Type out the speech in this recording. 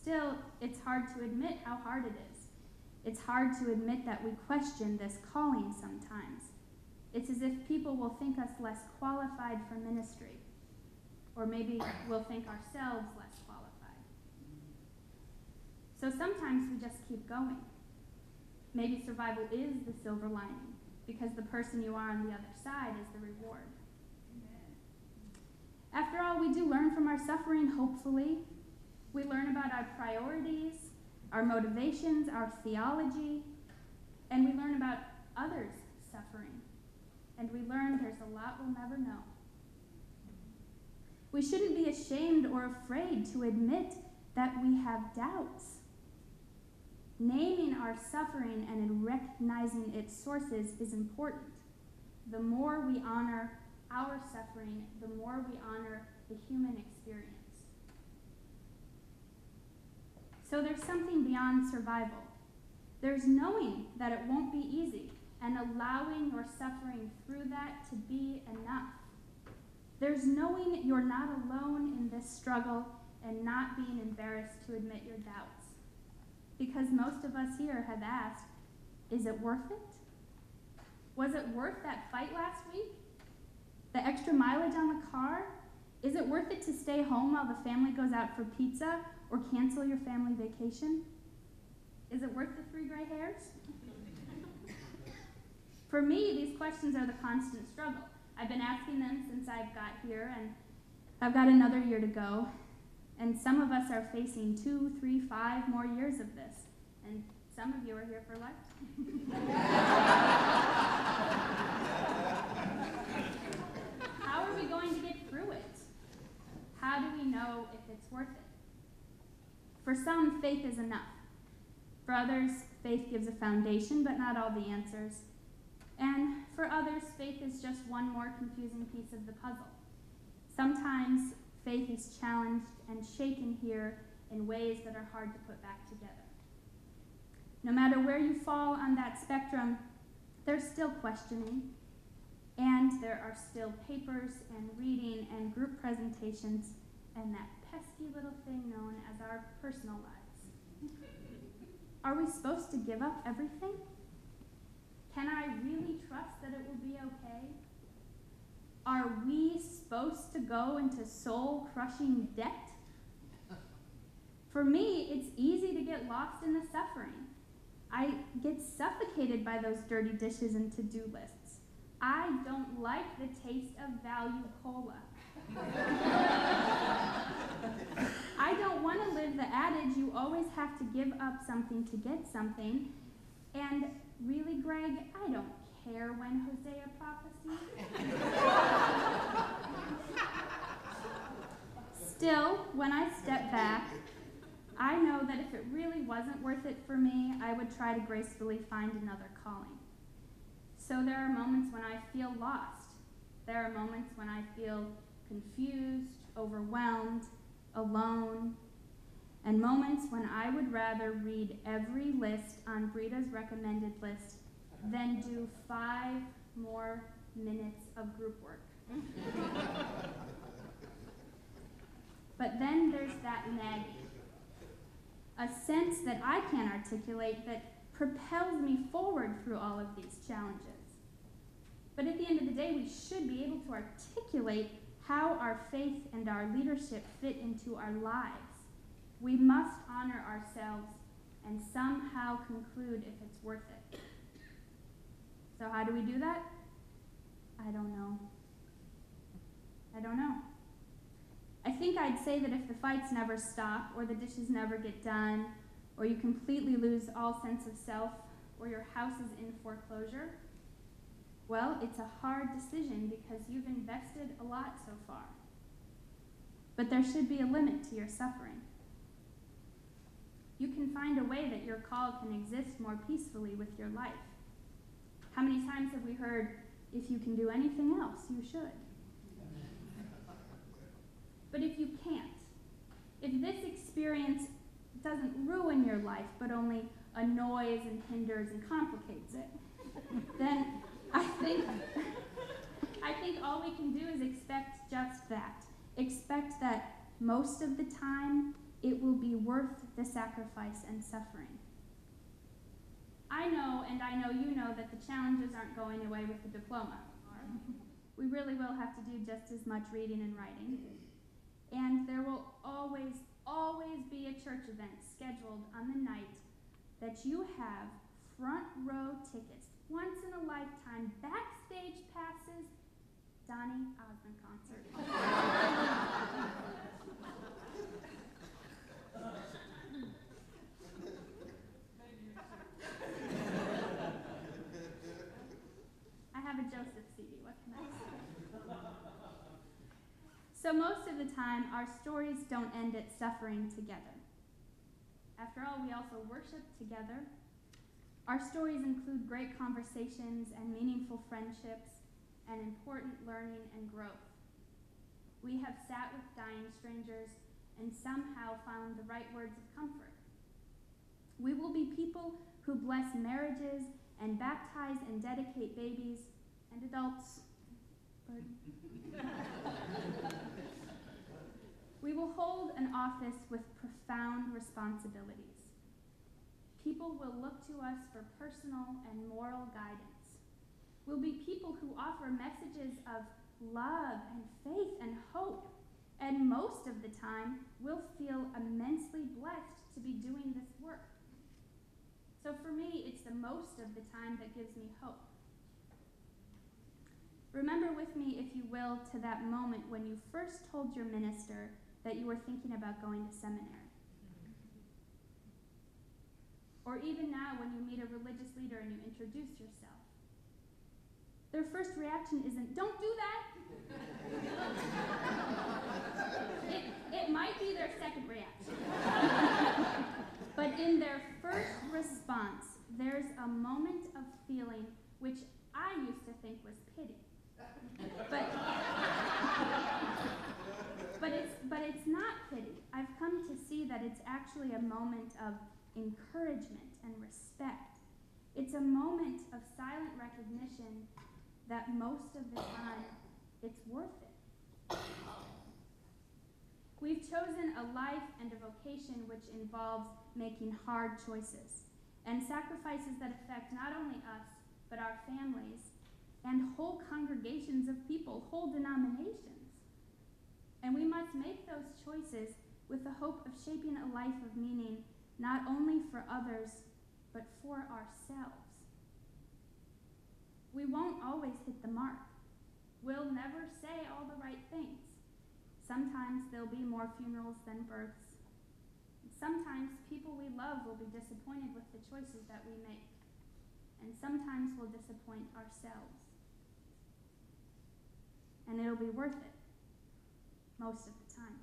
Still, it's hard to admit how hard it is. It's hard to admit that we question this calling sometimes. It's as if people will think us less qualified for ministry, or maybe we'll think ourselves less qualified. So sometimes we just keep going. Maybe survival is the silver lining, because the person you are on the other side is the reward. Amen. After all, we do learn from our suffering, hopefully. We learn about our priorities, our motivations, our theology, and we learn about others' suffering. And we learn there's a lot we'll never know. We shouldn't be ashamed or afraid to admit that we have doubts. Naming our suffering and recognizing its sources is important. The more we honor our suffering, the more we honor the human experience. So there's something beyond survival. There's knowing that it won't be easy and allowing your suffering through that to be enough. There's knowing you're not alone in this struggle and not being embarrassed to admit your doubts. Because most of us here have asked, is it worth it? Was it worth that fight last week? The extra mileage on the car? Is it worth it to stay home while the family goes out for pizza or cancel your family vacation? Is it worth the 3 gray hairs? For me, these questions are the constant struggle. I've been asking them since I've got here, and I've got another year to go. And some of us are facing 2, 3, 5 more years of this. And some of you are here for life. How are we going to get through it? How do we know if it's worth it? For some, faith is enough. For others, faith gives a foundation, but not all the answers. And for others, faith is just one more confusing piece of the puzzle. Sometimes faith is challenged and shaken here in ways that are hard to put back together. No matter where you fall on that spectrum, there's still questioning, and there are still papers and reading and group presentations and that pesky little thing known as our personal lives. Are we supposed to give up everything? Can I really trust that it will be okay? Are we supposed to go into soul-crushing debt? For me, it's easy to get lost in the suffering. I get suffocated by those dirty dishes and to-do lists. I don't like the taste of value cola. I don't want to live the adage you always have to give up something to get something. And really, Greg, I don't care when Hosea prophesied. Still, when I step back, I know that if it really wasn't worth it for me, I would try to gracefully find another calling. So there are moments when I feel lost. There are moments when I feel confused, overwhelmed, alone, and moments when I would rather read every list on Brita's recommended list than do 5 more minutes of group work. But then there's that nagging, a sense that I can't articulate that propels me forward through all of these challenges. But at the end of the day, we should be able to articulate how our faith and our leadership fit into our lives. We must honor ourselves and somehow conclude if it's worth it. So how do we do that? I don't know. I think I'd say that if the fights never stop, or the dishes never get done, or you completely lose all sense of self, or your house is in foreclosure, well, it's a hard decision because you've invested a lot so far. But there should be a limit to your suffering. You can find a way that your call can exist more peacefully with your life. How many times have we heard, if you can do anything else, you should? But if you can't, if this experience doesn't ruin your life, but only annoys and hinders and complicates it, then I think all we can do is expect just that. Expect that most of the time it will be worth worth the sacrifice and suffering. I know, and I know you know, that the challenges aren't going away with the diploma. We really will have to do just as much reading and writing. And there will always, always be a church event scheduled on the night that you have front row tickets, once in a lifetime, backstage passes, Donny Osmond concert. I have a Joseph CD, what can I say? So most of the time, our stories don't end at suffering together. After all, we also worship together. Our stories include great conversations and meaningful friendships and important learning and growth. We have sat with dying strangers and somehow found the right words of comfort. We will be people who bless marriages and baptize and dedicate babies and adults. We will hold an office with profound responsibilities. People will look to us for personal and moral guidance. We'll be people who offer messages of love and faith and hope, and most of the time, we'll feel immensely blessed to be doing this work. So for me, it's the most of the time that gives me hope. Remember with me, if you will, to that moment when you first told your minister that you were thinking about going to seminary. Or even now when you meet a religious leader and you introduce yourself. Their first reaction isn't, "Don't do that." It might be their second reaction. But in their first response, there's a moment of feeling which I used to think was pity. But it's not pity. I've come to see that it's actually a moment of encouragement and respect. It's a moment of silent recognition that most of the time it's worth it. We've chosen a life and a vocation which involves making hard choices and sacrifices that affect not only us, but our families and whole congregations of people, whole denominations. And we must make those choices with the hope of shaping a life of meaning, not only for others, but for ourselves. We won't always hit the mark. We'll never say all the right things. Sometimes there'll be more funerals than births. Sometimes people we love will be disappointed with the choices that we make. And sometimes we'll disappoint ourselves. And it'll be worth it most of the time.